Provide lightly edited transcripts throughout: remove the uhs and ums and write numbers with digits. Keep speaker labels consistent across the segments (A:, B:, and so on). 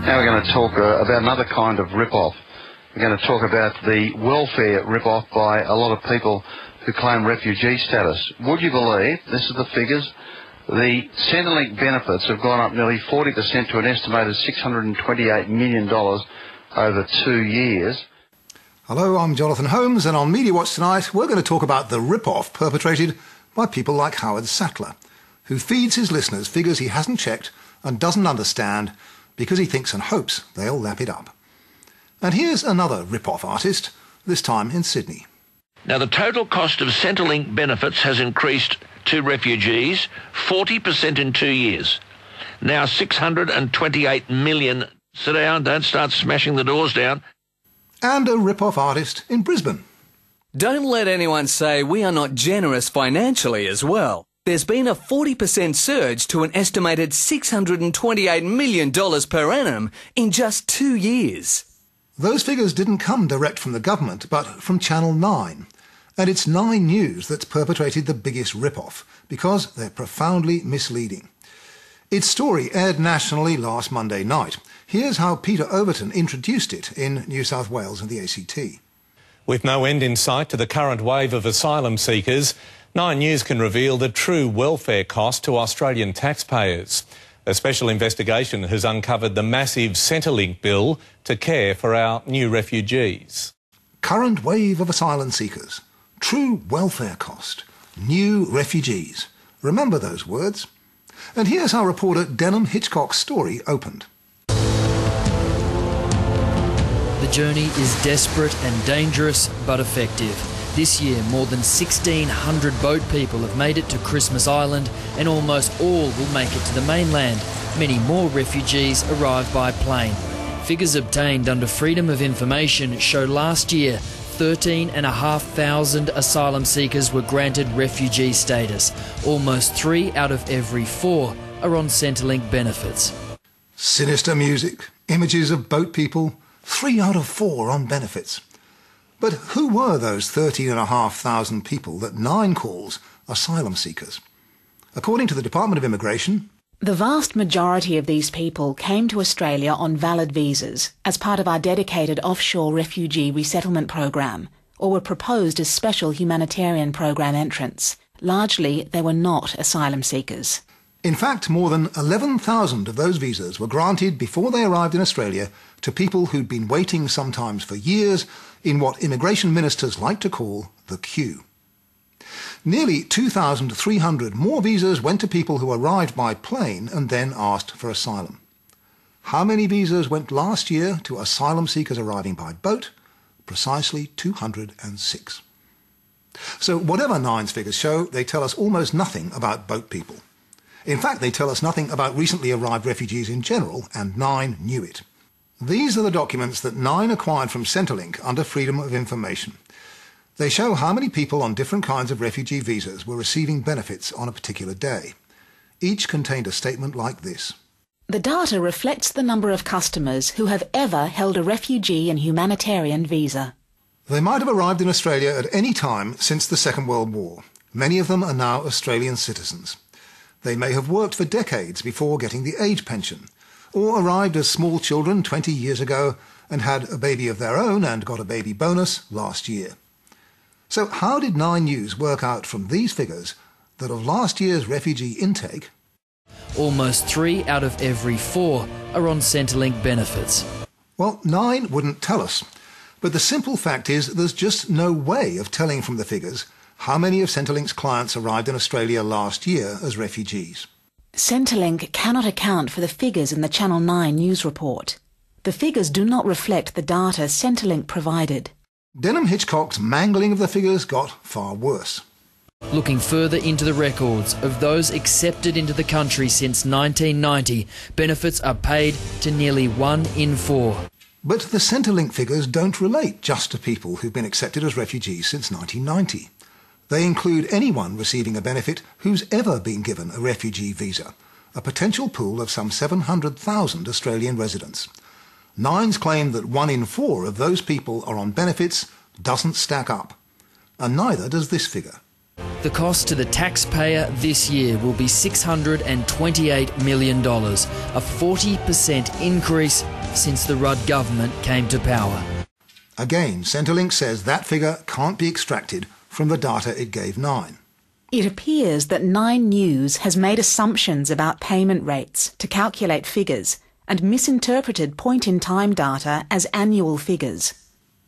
A: Now we're going to talk about another kind of rip-off. We're going to talk about the welfare rip-off by a lot of people who claim refugee status. Would you believe, this is the figures, the Centrelink benefits have gone up nearly 40% to an estimated $628 million over 2 years.
B: Hello, I'm Jonathan Holmes, and on Media Watch tonight we're going to talk about the rip-off perpetrated by people like Howard Sattler, who feeds his listeners figures he hasn't checked and doesn't understand because he thinks and hopes they'll lap it up. And here's another rip-off artist, this time in Sydney.
C: Now, the total cost of Centrelink benefits has increased to refugees 40% in 2 years. Now $628 million. Sit down, don't start smashing the doors down.
B: And a rip-off artist in Brisbane.
D: Don't let anyone say we are not generous financially as well. There's been a 40% surge to an estimated $628 million per annum in just 2 years.
B: Those figures didn't come direct from the government, but from Channel 9. And it's 9 News that's perpetrated the biggest rip-off, because they're profoundly misleading. Its story aired nationally last Monday night. Here's how Peter Overton introduced it in New South Wales and the ACT.
E: With no end in sight to the current wave of asylum seekers, 9 News can reveal the true welfare cost to Australian taxpayers. A special investigation has uncovered the massive Centrelink bill to care for our new refugees.
B: Current wave of asylum seekers. True welfare cost. New refugees. Remember those words. And here's how reporter Denham Hitchcock's story opened.
F: The journey is desperate and dangerous, but effective. This year, more than 1,600 boat people have made it to Christmas Island, and almost all will make it to the mainland. Many more refugees arrive by plane. Figures obtained under Freedom of Information show last year 13,500 asylum seekers were granted refugee status. Almost 3 out of every 4 are on Centrelink benefits.
B: Sinister music, images of boat people, 3 out of 4 on benefits. But who were those 13,500 people that 9 calls asylum seekers? According to the Department of Immigration,
G: the vast majority of these people came to Australia on valid visas as part of our dedicated offshore refugee resettlement program, or were proposed as special humanitarian program entrants. Largely, they were not asylum seekers.
B: In fact, more than 11,000 of those visas were granted before they arrived in Australia to people who'd been waiting sometimes for years in what immigration ministers like to call the queue. Nearly 2,300 more visas went to people who arrived by plane and then asked for asylum. How many visas went last year to asylum seekers arriving by boat? Precisely 206. So whatever 9's figures show, they tell us almost nothing about boat people. In fact, they tell us nothing about recently arrived refugees in general, and 9 knew it. These are the documents that 9 acquired from Centrelink under Freedom of Information. They show how many people on different kinds of refugee visas were receiving benefits on a particular day. Each contained a statement like this.
G: The data reflects the number of customers who have ever held a refugee and humanitarian visa.
B: They might have arrived in Australia at any time since the Second World War. Many of them are now Australian citizens. They may have worked for decades before getting the age pension, or arrived as small children 20 years ago and had a baby of their own and got a baby bonus last year. So how did 9 News work out from these figures that of last year's refugee intake,
F: almost 3 out of every 4 are on Centrelink benefits?
B: Well, 9 wouldn't tell us. But the simple fact is there's just no way of telling from the figures how many of Centrelink's clients arrived in Australia last year as refugees.
G: Centrelink cannot account for the figures in the Channel 9 news report. The figures do not reflect the data Centrelink provided.
B: Denham Hitchcock's mangling of the figures got far worse.
F: Looking further into the records of those accepted into the country since 1990, benefits are paid to nearly 1 in 4.
B: But the Centrelink figures don't relate just to people who've been accepted as refugees since 1990. They include anyone receiving a benefit who's ever been given a refugee visa, a potential pool of some 700,000 Australian residents. 9's claim that 1 in 4 of those people are on benefits doesn't stack up. And neither does this figure.
F: The cost to the taxpayer this year will be $628 million, a 40% increase since the Rudd government came to power.
B: Again, Centrelink says that figure can't be extracted from the data it gave Nine.
G: It appears that Nine News has made assumptions about payment rates to calculate figures and misinterpreted point-in-time data as annual figures.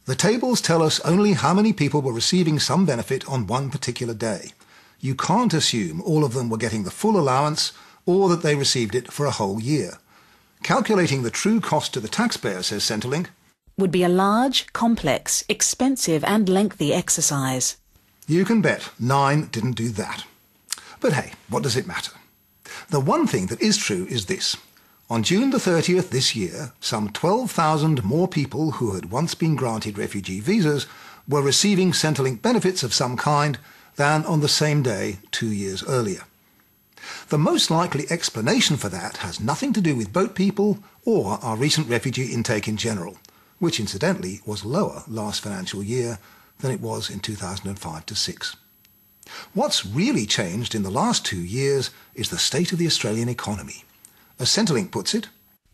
B: The tables tell us only how many people were receiving some benefit on one particular day. You can't assume all of them were getting the full allowance or that they received it for a whole year. Calculating the true cost to the taxpayer, says Centrelink,
G: would be a large, complex, expensive and lengthy exercise.
B: You can bet Nine didn't do that. But hey, what does it matter? The one thing that is true is this. On June the 30th this year, some 12,000 more people who had once been granted refugee visas were receiving Centrelink benefits of some kind than on the same day 2 years earlier. The most likely explanation for that has nothing to do with boat people or our recent refugee intake in general, which incidentally was lower last financial year than it was in 2005 to 6. What's really changed in the last 2 years is the state of the Australian economy. As Centrelink puts it,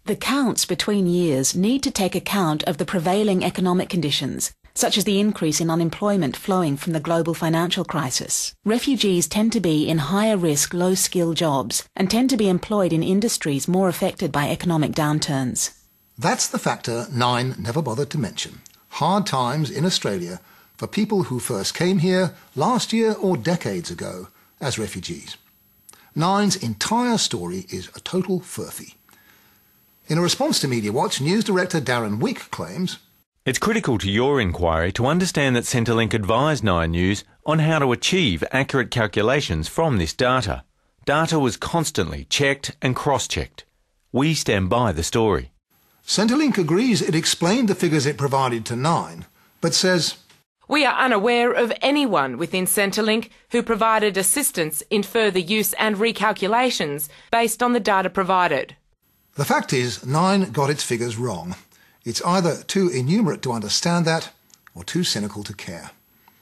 G: the counts between years need to take account of the prevailing economic conditions, such as the increase in unemployment flowing from the global financial crisis. Refugees tend to be in higher-risk, low-skill jobs and tend to be employed in industries more affected by economic downturns.
B: That's the factor Nine never bothered to mention. Hard times in Australia for people who first came here last year or decades ago as refugees. Nine's entire story is a total furphy. In a response to Media Watch, News Director Darren Wick claims,
H: "It's critical to your inquiry to understand that Centrelink advised Nine News on how to achieve accurate calculations from this data. Data was constantly checked and cross-checked. We stand by the story."
B: Centrelink agrees it explained the figures it provided to Nine, but says,
I: "We are unaware of anyone within Centrelink who provided assistance in further use and recalculations based on the data provided."
B: The fact is, Nine got its figures wrong. It's either too innumerate to understand that or too cynical to care.